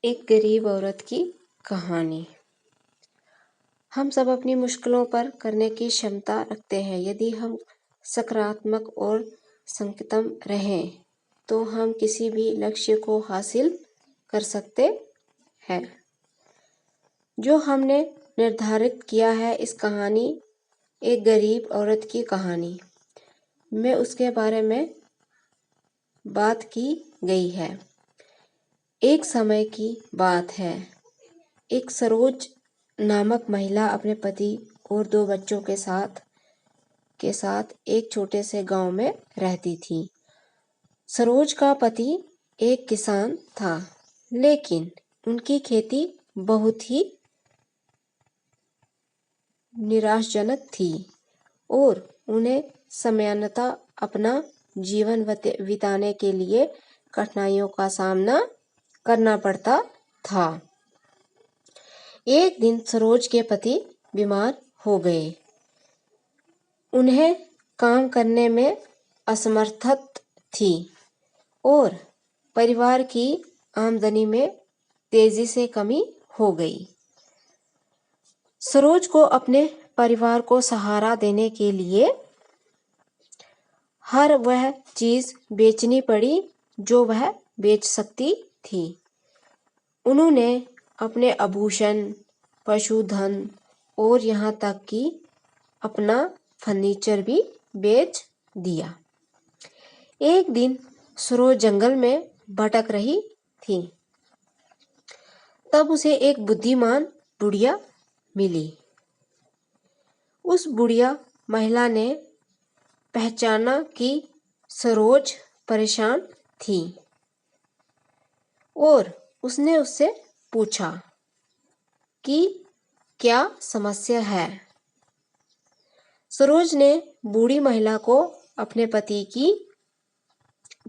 एक गरीब औरत की कहानी। हम सब अपनी मुश्किलों पर करने की क्षमता रखते हैं। यदि हम सकारात्मक और संकटम रहें तो हम किसी भी लक्ष्य को हासिल कर सकते हैं जो हमने निर्धारित किया है। इस कहानी एक गरीब औरत की कहानी में उसके बारे में बात की गई है। एक समय की बात है। एक सरोज नामक महिला अपने पति और 2 बच्चों के साथ एक छोटे से गांव में रहती थी। सरोज का पति एक किसान था, लेकिन उनकी खेती बहुत ही निराशाजनक थी और उन्हें समयानुसार अपना जीवन बिताने के लिए कठिनाइयों का सामना करना पड़ता था। एक दिन सरोज के पति बीमार हो गए। उन्हें काम करने में असमर्थत थी और परिवार की आमदनी में तेजी से कमी हो गई। सरोज को अपने परिवार को सहारा देने के लिए हर वह चीज बेचनी पड़ी जो वह बेच सकती थी। उन्होंने अपने आभूषण, पशुधन और यहाँ तक कि अपना फर्नीचर भी बेच दिया। एक दिन सरोज जंगल में भटक रही थी। तब उसे एक बुद्धिमान बुढ़िया मिली। उस बुढ़िया महिला ने पहचाना कि सरोज परेशान थी और उसने उससे पूछा कि क्या समस्या है। सरोज ने बूढ़ी महिला को अपने पति की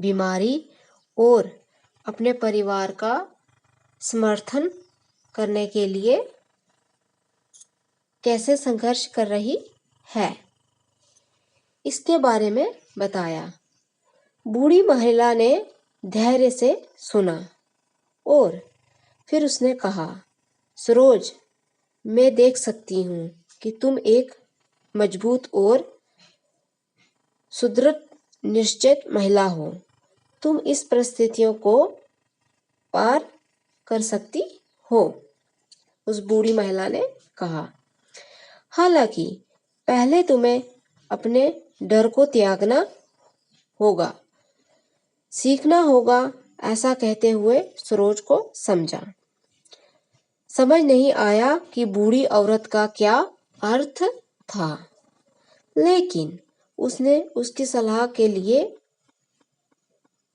बीमारी और अपने परिवार का समर्थन करने के लिए कैसे संघर्ष कर रही है, इसके बारे में बताया। बूढ़ी महिला ने धैर्य से सुना और फिर उसने कहा, सरोज, मैं देख सकती हूँ कि तुम एक मजबूत और सुदृढ़ निश्चित महिला हो। तुम इस परिस्थितियों को पार कर सकती हो। उस बूढ़ी महिला ने कहा, हालांकि पहले तुम्हें अपने डर को त्यागना होगा, सीखना होगा। ऐसा कहते हुए सरोज को समझ नहीं आया कि बूढ़ी औरत का क्या अर्थ था, लेकिन उसने उसकी सलाह के लिए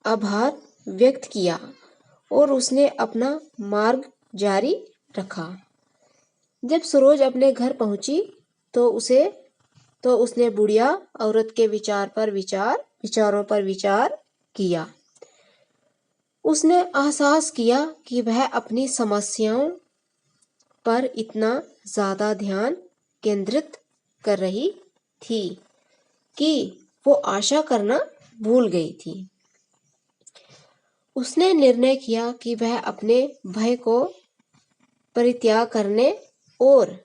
आभार व्यक्त किया और उसने अपना मार्ग जारी रखा। जब सरोज अपने घर पहुंची तो उसने बुढ़िया औरत के विचारों पर विचार किया। उसने एहसास किया कि वह अपनी समस्याओं पर इतना ज्यादा ध्यान केंद्रित कर रही थी कि वो आशा करना भूल गई थी। उसने निर्णय किया कि वह अपने भय को परित्याग करने और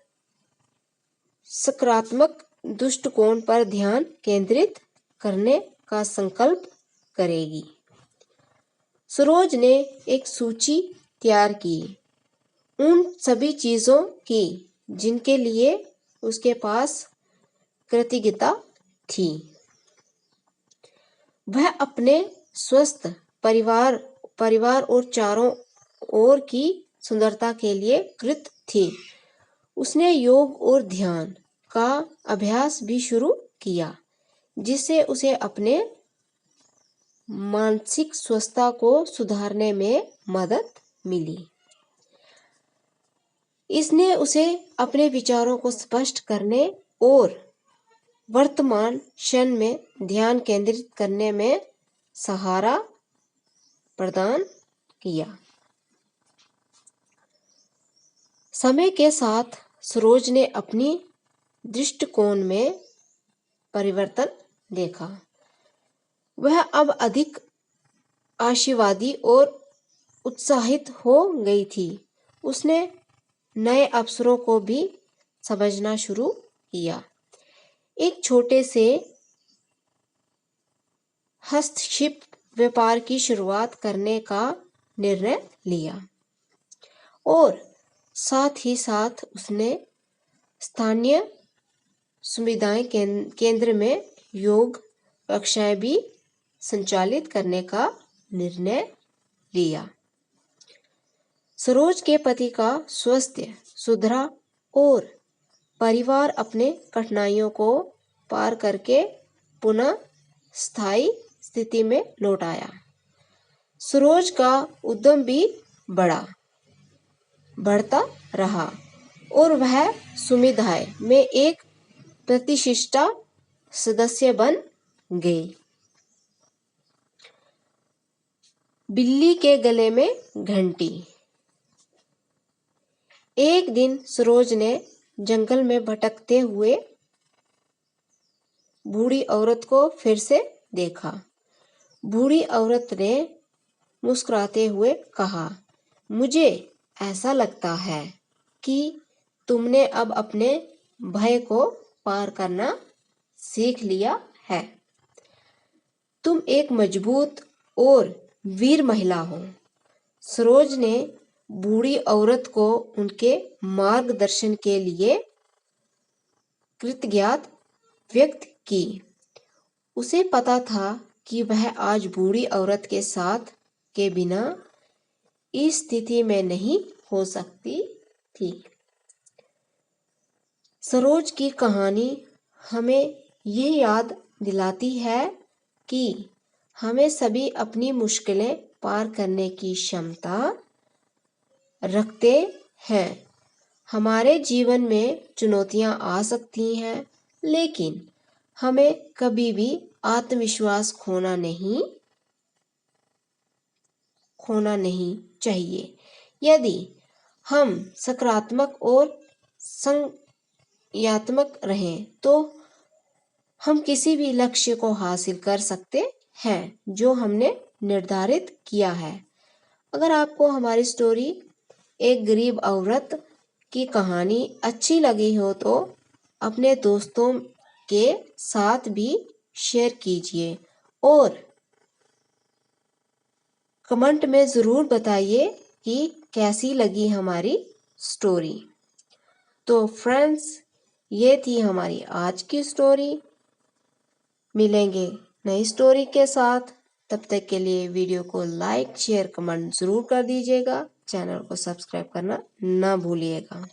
सकारात्मक दृष्टिकोण पर ध्यान केंद्रित करने का संकल्प करेगी। सरोज ने एक सूची तैयार की, उन सभी चीजों की जिनके लिए उसके पास कृतज्ञता थी। वह अपने स्वस्थ परिवार और चारों ओर की सुंदरता के लिए कृत थी। उसने योग और ध्यान का अभ्यास भी शुरू किया, जिससे उसे अपने मानसिक स्वास्थ्य को सुधारने में मदद मिली। इसने उसे अपने विचारों को स्पष्ट करने और वर्तमान क्षण में ध्यान केंद्रित करने में सहारा प्रदान किया। समय के साथ सरोज ने अपनी दृष्टिकोण में परिवर्तन देखा। वह अब अधिक आशावादी और उत्साहित हो गई थी। उसने नए अवसरों को भी समझना शुरू किया। एक छोटे से हस्तशिल्प व्यापार की शुरुआत करने का निर्णय लिया और साथ ही साथ उसने स्थानीय सुविधाएं केंद्र में योग कक्षाएं भी संचालित करने का निर्णय लिया। सरोज के पति का स्वास्थ्य सुधरा और परिवार अपने कठिनाइयों को पार करके पुनः स्थायी स्थिति में लौट आया। सरोज का उद्यम भी बढ़ता रहा और वह समुदाय में एक प्रतिष्ठित सदस्य बन गई। बिल्ली के गले में घंटी। एक दिन सरोज ने जंगल में भटकते हुए बूढ़ी औरत को फिर से देखा। बूढ़ी औरत ने मुस्कुराते हुए कहा, मुझे ऐसा लगता है कि तुमने अब अपने भय को पार करना सीख लिया है। तुम एक मजबूत और वीर महिला हो। सरोज ने बूढ़ी औरत को उनके मार्गदर्शन के लिए कृतज्ञता व्यक्त की। उसे पता था कि वह आज बूढ़ी औरत के साथ के बिना इस स्थिति में नहीं हो सकती थी। सरोज की कहानी हमें यह याद दिलाती है कि हमें सभी अपनी मुश्किलें पार करने की क्षमता रखते हैं। हमारे जीवन में चुनौतियां आ सकती हैं, लेकिन हमें कभी भी आत्मविश्वास खोना नहीं चाहिए। यदि हम सकारात्मक और संज्ञानात्मक रहें तो हम किसी भी लक्ष्य को हासिल कर सकते हैं जो हमने निर्धारित किया है। अगर आपको हमारी स्टोरी एक गरीब औरत की कहानी अच्छी लगी हो तो अपने दोस्तों के साथ भी शेयर कीजिए और कमेंट में ज़रूर बताइए कि कैसी लगी हमारी स्टोरी। तो फ्रेंड्स, ये थी हमारी आज की स्टोरी। मिलेंगे नई स्टोरी के साथ। तब तक के लिए वीडियो को लाइक शेयर कमेंट ज़रूर कर दीजिएगा। चैनल को सब्सक्राइब करना ना भूलिएगा।